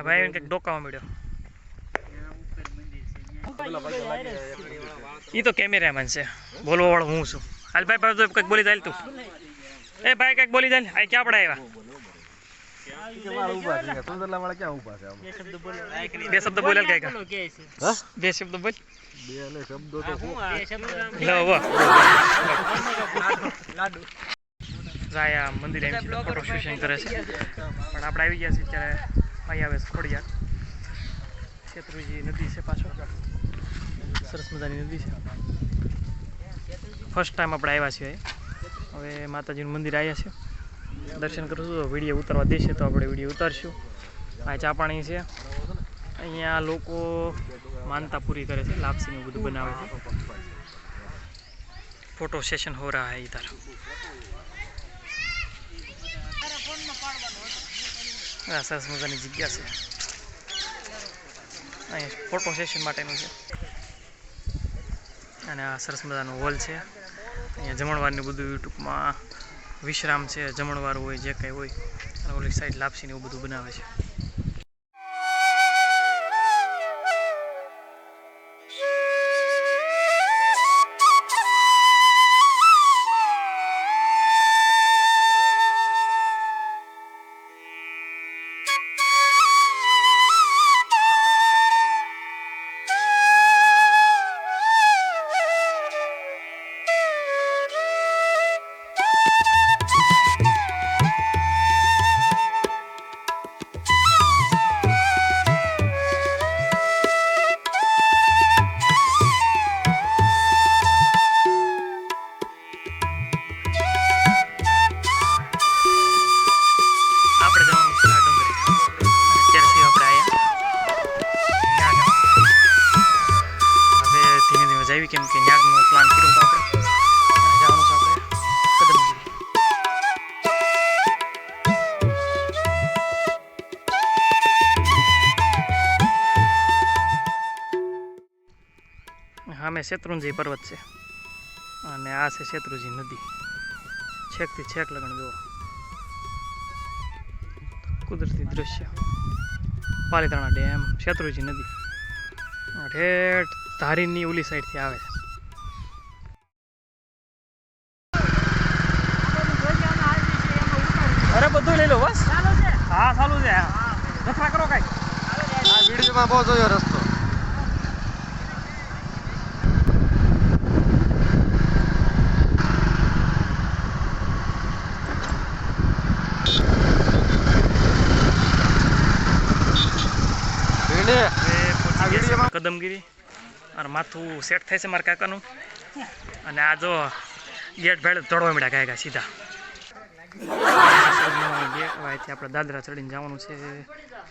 આ ભાઈ કંઈક ડોકાવા મળ્યો. ઈ તો કેમેરામેન છે, બોલવા વાળો હું છું. હાલ ભાઈ ભાઈ કંઈક બોલી જાય તું. એ ભાઈ કંઈક બોલી જાય. આ ક્યાં પડે આવ્યા? બે શબ્દ બોલે કઈ બે શબ્દ બોલ. જાયા મંદિર ફોટો સેશન કરે છે, પણ આપણે આવી ગયા છીએ ત્યારે અહીં આવે ખોડિયાર શેત્રુજી નદી છે. પાછો સરસ મજાની નદી છે. ફર્સ્ટ ટાઈમ આપણે આવ્યા છીએ. હવે માતાજીનું મંદિર આવ્યા છે, દર્શન કરું છું. તો વિડીયો ઉતારવા દેશે તો આપણે વિડીયો ઉતારશું. આ ચા પાણી છે. અહીંયા લોકો માનતા પૂરી કરે છે, લાપસીનું બધું બનાવે છે. ફોટો સેશન હો રહા હૈ ઇધર. આ સરસ મજાની જગ્યા છે. અહીંયા ફોટો સેશન માટેનું છે. અને આ સરસ મજાનો હોલ છે. અહીંયા જમણવારનું બધું ટૂંકમાં વિશ્રામ છે, જમણવાર હોય જે કંઈ હોય. અને ઓલી સાઈડ લાપસીને એવું બધું બનાવે છે. કેમ કે ન્યાગનો પ્લાન કર્યો તો આપણે જવાનું છે. આપણે કદમગીરી. સામે શેત્રુંજી પર્વત છે અને આ છે શેત્રુજી નદી. છેકથી છેક લગન જુઓ કુદરતી દૃશ્ય. પાલીતાણા ડેમ, શેત્રુજી નદી ઠેઠ ધારીની ઓલી સાઈડથી આવે છે. અરે બધું લઈ લો બસ. હા ચાલુ છે. રખડા કરો કઈ. આ વિડીયોમાં બહુ જોયો રસ્તો. કદમગીરી અને માથું સેટ થાય છે મારા કાકાનું. અને આ જો ગેટ ભેળ દોડવા મળ્યા કાકા સીધા. અહીંથી આપણે દાદરા ચડીને જવાનું છે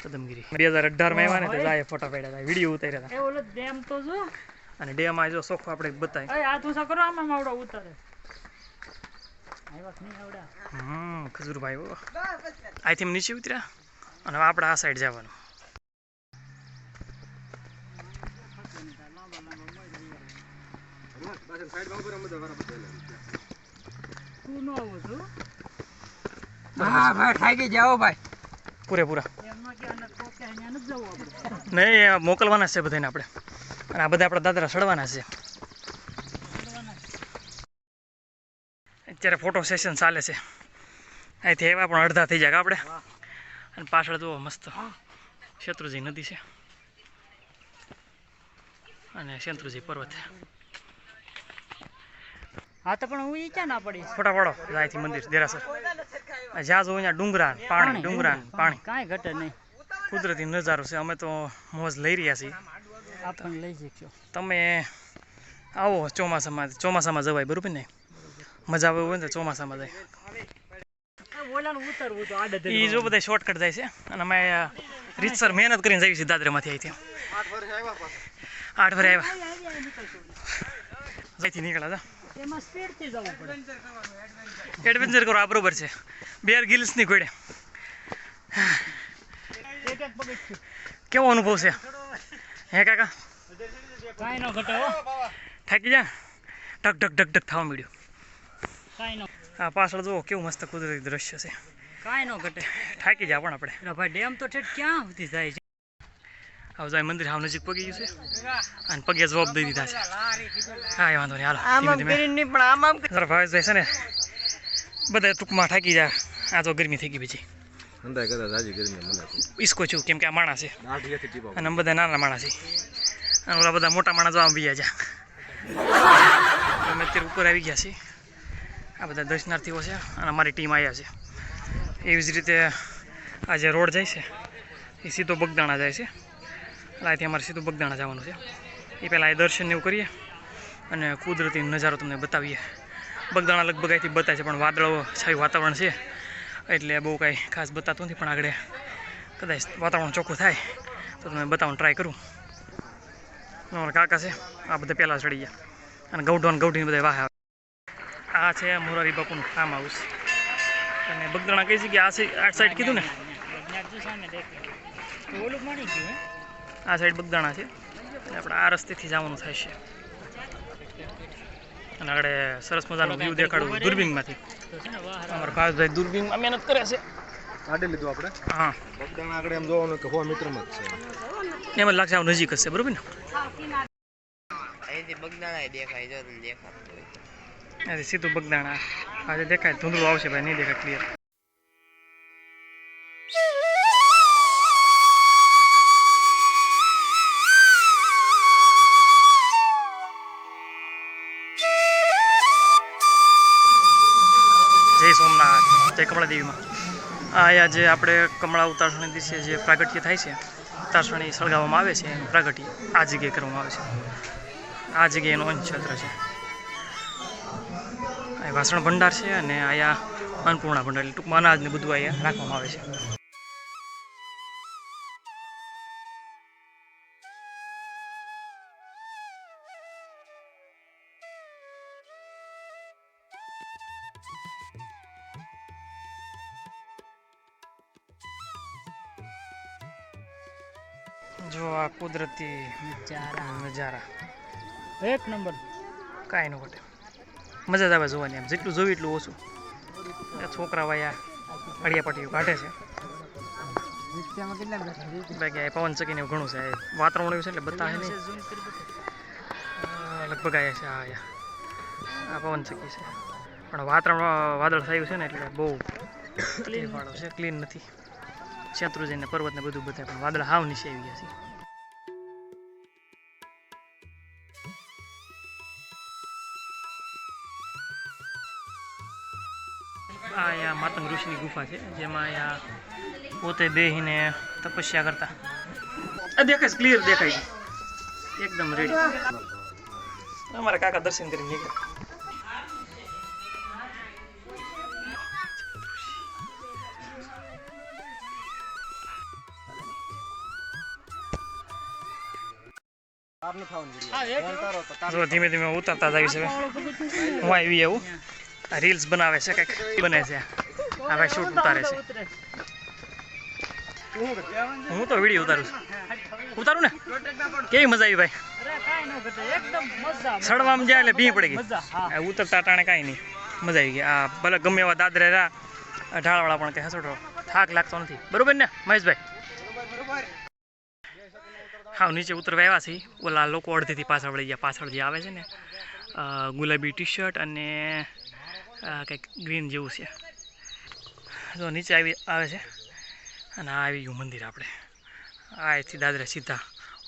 કદમગીરી. 2018માં આવ્યા ને તો જાય ફોટા પાડ્યા હતા, વિડીયો ઉતાર્યા હતા. અને ડેમમાં જો સોખો આપણે બતાવી. ખજૂરભાઈ અહીંથી નીચે ઉતર્યા અને આપણે આ સાઈડ જવાનું. હા ભાઈ થાકી જાઓ ભાઈ પૂરેપૂરા. નહીં મોકલવાના છે બધાને આપણે. અને આ બધા આપણા દાદરા ચડવાના છે. અત્યારે ફોટો સેશન ચાલે છે. અહીંથી એવા પણ અડધા થઈ જાય આપણે. અને પાછળ જુઓ મસ્ત શેત્રુજી નદી છે અને શેત્રુજી પર્વત. હા તો પણ હું ઈ ક્યાં ના પડી. ફોટા પાડો અહીંથી મંદિર દેરાસર. જ્યાં જો અહીંયા ડુંગરા પાણી, ડુંગરા પાણી, કાંઈ ઘટે નહીં. કુદરતી નજારો છે. અમે તો મોજ લઈ રહ્યા છીએ. આપણને લઈ જશો. તમે આવો ચોમાસામાં. ચોમાસામાં જવાય બરોબર ને. મજા આવે હોય ને તો ચોમાસામાં જાય. એ જો બધા શોર્ટકટ જાય છે. અને અમે રીતસર મહેનત કરીને જઈએ છીએ દાદરામાંથી. અહીંથી 8 વારે આવ્યા. અહીંથી નીકળ્યા હતા. એડવેન્ચર કરો આ બરોબર છે. બેર ગિલ્સની ઘોડે. કેવો અનુભવ છે હે કાકા? કાંઈ ન ઘટે હો. થાકી જા. ઢક ઢક ઢક ઢક થવા મળ્યું. કાંઈ ન. આ પાછળ જુઓ કેવું મસ્ત કુદરતી દ્રશ્ય છે. કાંઈ ન ઘટે. થાકી જા પણ આપણે. ભાઈ ડેમ તો ઠેઠ ક્યાં સુધી જાય છે? હવે જાય મંદિર હાવ નજીક પગી ગયું છે અને પગે જવાબ દઈ દીધા છે. કાંઈ વાંધો નહીં, હાલો ધીમે ધીમે. જરા ભાવેશભાઈ છે ને બધા ટૂંકમાં થાકી જાય. આ તો ગરમી થઈ ગઈ પછી ઈસકો છું, કેમ કે આ માણસ છે અને અમે બધા નાના માણસ છે અને ઓલા બધા મોટા માણસ આમ બી જા. અમે અત્યારે ઉપર આવી ગયા છીએ. આ બધા દર્શનાર્થીઓ છે અને અમારી ટીમ આવ્યા છે. એવી જ રીતે આ જે રોડ જાય છે એ સીધો બગદાણા જાય છે. એટલે અહીંથી અમારે સીધું બગદાણા જવાનું છે. એ પહેલાં એ દર્શન એવું કરીએ અને કુદરતી નજારો તમને બતાવીએ. બગદાણા લગભગ અહીંથી બતાવે છે પણ વાદળો છાયું વાતાવરણ છે એટલે બહુ કાંઈ ખાસ બતાતું નથી. પણ આગળ કદાચ વાતાવરણ ચોખ્ખું થાય તો તમે બતાવવાનું ટ્રાય કરું. અમારા કાકા છે આ બધા પહેલાં ચડી ગયા અને ગૌઢોન ગૌઢીને બધા વાહ આવે. આ છે મોરારી બાપુનું ફાર્મ હાઉસ. અને બગદાણા કઈ જગ્યાએ આ સાઈડ કીધું ને, આ સાઈડ બગદાણા છે. એટલે આપણે આ રસ્તેથી જવાનું થાય છે અને આગળ સરસ મજાનો વ્યૂ દેખાડું દૂરબીનમાંથી. અમારા ભાવેશભાઈ દૂરબીનમાં મહેનત કરે છે. કાઢી લીધું આપણે. હા, બગદાણા આગળ એમ જોવાનું કે 100 મીટરમાં જ છે. એમ જ લાગશે આવું નજીક જ છે, બરોબર ને? અહીંથી બગદાણા દેખાય જો તમને દેખાતું હોય. અહીંથી સીધું બગદાણા. આજે દેખાય ધૂંધળું આવશે ભાઈ, નહીં દેખાય ક્લિયર. જય સોમનાથ, જય કમળાદેવીમાં. અહીંયા જે આપણે કમળા ઉતારસણી દિવસે જે પ્રાગટ્ય થાય છે, ઉતારસણી સળગાવવામાં આવે છે એનું પ્રાગટ્ય આ જગ્યાએ કરવામાં આવે છે. આ જગ્યાએ એનું અંશક્ષેત્ર છે. અહીં વાસણ ભંડાર છે અને અહીંયા અન્નપૂર્ણા ભંડાર, એટલે ટૂંકમાં અનાજને બધું અહીંયા રાખવામાં આવે છે. જો આ કુદરતી નજારા એક નંબર. કાંઈ ન ઘટે, મજા જ આવે જોવાની. આમ જેટલું જોયું એટલું ઓછું. છોકરા વાયા અડિયાપટ્ટીઓ કાઢે છે. બાકી આ પવન ચકીને એવું ઘણું છે. વાતાવરણ એવું છે એટલે બતાવે નહીં. લગભગ આવ્યા છે આ પવન ચકી છે પણ વાતાવરણ વાદળ થયું છે ને એટલે બહુ તકલીફ વાળો છે. ક્લીન નથી. શેત્રુંજીને પર્વતને બધું બતાવે પણ વાદળ હાવ નીચે આવી ગયા છે. આ અહીંયા માતંગ ઋષિની ગુફા છે જેમાં અહીંયા પોતે બેહીને તપસ્યા કરતા. દેખાય ક્લિયર દેખાય છે એકદમ રેડી. અમારા કાકા દર્શન કરીને નીકળ્યા. જો ધીમે ધીમે ઉતરતા જાય છે. હું આવી એવું આ રીલ્સ બનાવે છે, કંઈક બને છે. આ ભાઈ શૂટ ઉતારે છે. હું તો વિડીયો ઉતારું છું. ઉતારું ને કેવી મજા આવી ભાઈ? સડવામાં જાય એટલે ભી પડી ગઈ. ઉતરતા ટાણે કાંઈ નહીં, મજા આવી ગઈ. આ ભલે ગમે એવા દાદરે રહ્યા ઢાળવાળા પણ કંઈ હસોટો થાક લાગતો નથી, બરોબર ને મહેશભાઈ? હા, નીચે ઉતરવા આવ્યા છીએ. ઓલા લોકો અડધેથી પાછળ વળી ગયા. પાછળ જે આવે છે ને ગુલાબી ટી શર્ટ અને કંઈક ગ્રીન જેવું છે. જો નીચે આવે છે અને આ આવી ગયું મંદિર. આપણે અહીંથી દાદરે સીધા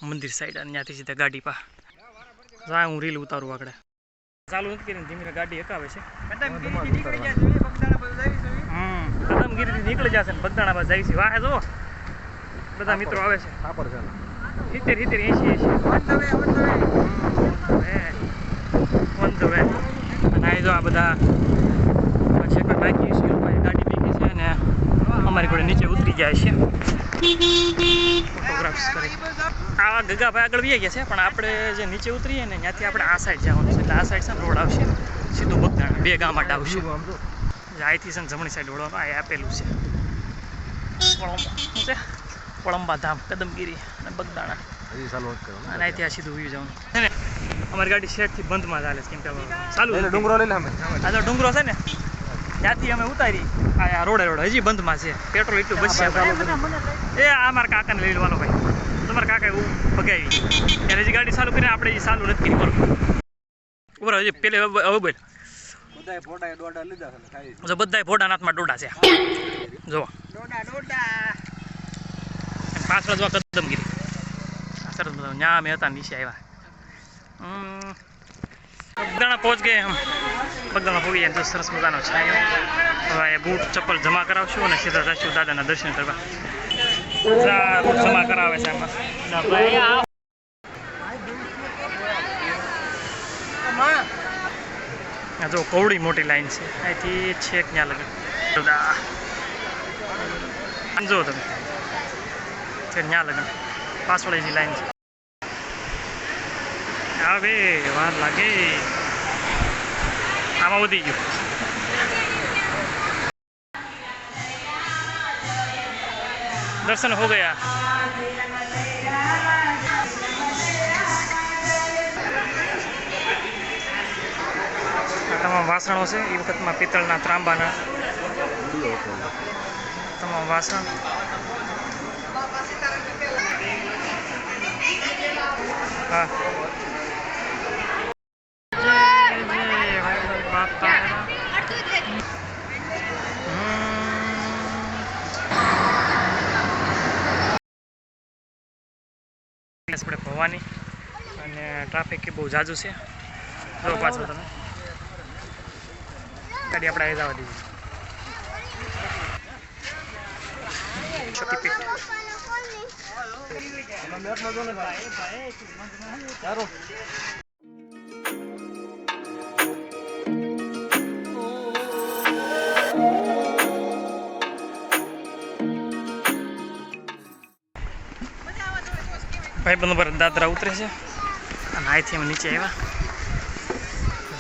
મંદિર સાઈડ અને ત્યાંથી સીધા ગાડી પા જા. હું રીલ ઉતારું આગળ ચાલુ નથી કરીને ધીમે ગાડી હકાવે છે. કદમગીરીથી નીકળી જશે ને બગદાણા બાદ જાય છે. વાહ જો બધા મિત્રો આવે છે. 70 80 અને આ જો આ બધા છે કોઈ બાકી છે, ગાડી ભેગી છે અને અમારી જોડે નીચે ઉતરી જાય છે ફોટોગ્રાફ્સ કરી. આ ગગાભાઈ આગળ વી ગયા છે પણ આપણે જે નીચે ઉતરીએ ને ત્યાંથી આપણે આ સાઈડ જવાનું છે. એટલે આ સાઈડ છે રોડ આવશે સીધું બગદાણા. 2 ગામ માટે આવશે. અહીંથી છે ને જમણી સાઈડ વળવાનું આ આપેલું છે. શું છે? કોળંબા ધામ, કદમગીરી અને બગદાણા. અને અહીંથી આ સીધું વ્યૂ જવાનું છે ને. અમારી ગાડી શેડથી બંધમાં ચાલે છે કેમ કે ચાલુ ડુંગરો લઈ લે. આ જો ડુંગરો છે ને ત્યાંથી અમે ઉતારી આ રોડે હજી બંધમાં છે. પેટ્રોલ એટલું બચશે. એ આ મારા કાકાને લઈ લેવાનો ભાઈ. તમારા કાકા એવું ભગાવી ત્યારે હજી ગાડી ચાલુ કરીને આપણે હજી ચાલુ નથી કરી બરોબર ઉપર હજી પેલે હવે બોલ બધાય ફોટા દોડા લીધા છે ખાઈ જો બધાય ફોટા હાથમાં ડોડા છે જો પાછળ જો કદમગીરી સરસ બધા ન્યા અમે હતા નીચે આવ્યા બગદાણા પહોંચ ગયે હમ બગદાણા પહોંચી જાય તો સરસ મજાનો છાંયો હવે બૂટ ચપ્પલ જમા કરાવશું અને સીધા જઈશું દાદાના દર્શન કરવા બૂટ જમા કરાવે છે આમાં જો કવડી મોટી લાઈન છે અહીંથી છેક ત્યાં લગે જો તમે ત્યાં લગન પાછળની લાઈન છે હવે વાર લાગે આમાં વધી ગયું દર્શન હો ગયા તમામ વાસણો છે એ વખતમાં પિત્તળના ત્રાંબાના તમામ વાસણ હા આપણે ભવાની અને ટ્રાફિક બહુ ઝાઝું છે જો પાછળ તમે ગાડી આપણે આવી જવા દીધી શક્તિપીઠ ભાઈબંધો પર દાદરા ઉતરે છે અને અહીંથી અમે નીચે આવ્યા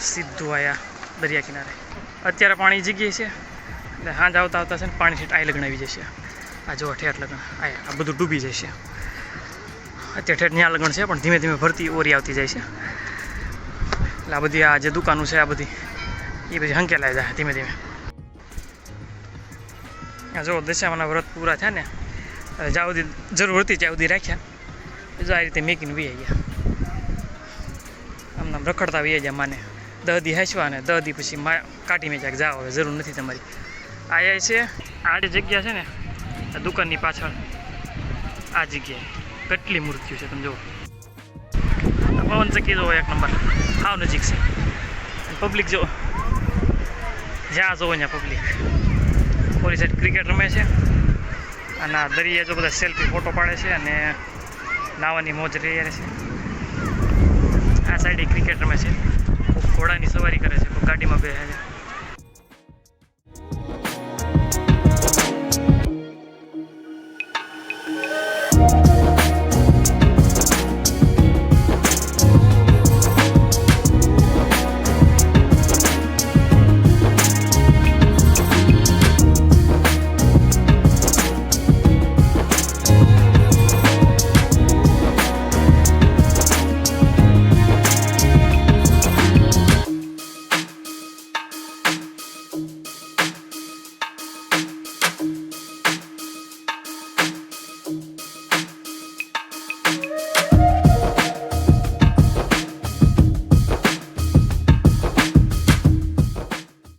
સીધું આવ્યા દરિયા કિનારે અત્યારે પાણી જગ્યાએ છે એટલે સાંજ આવતા આવતા છે ને પાણી સીટ આઈ લગ્ન આવી જશે આ જો ઠેઠ લગ્ન આ બધું ડૂબી જશે અત્યારે ઠેઠ ત્યાં લગ્ન છે પણ ધીમે ધીમે ભરતી ઓરી આવતી જાય છે એટલે આ બધી આ જે દુકાનો છે આ બધી એ બધી હંકેલાઈ જાય ધીમે ધીમે આ જો દશામાના વ્રત પૂરા થયા ને જ્યાં સુધી જરૂર હતી ત્યાં સુધી રાખ્યા જો આ રીતે મેકીને વી ગયા આમ નામ રખડતા વી ગયા માને 10 દી હાંસવા ને 10 દી પછી કાઢી મેં ક્યાંક જાઓ હવે જરૂર નથી તમારી આ છે આ જે જગ્યા છે ને આ દુકાનની પાછળ આ જગ્યાએ કેટલી મૂર્તિઓ છે તમે જુઓ પવન ચક્કી જુઓ એક નંબર હાવ નજીક છે પબ્લિક જુઓ જ્યાં જુઓ ત્યાં પબ્લિક ઓલી સાઈડ ક્રિકેટ રમે છે અને આ દરિયા જો બધા સેલ્ફી ફોટો પાડે છે અને નાવાની મોજ રહી છે આ સાઈડે ક્રિકેટ રમે છે ઘોડાની સવારી કરે છે કોઈ ગાડીમાં બેસે છે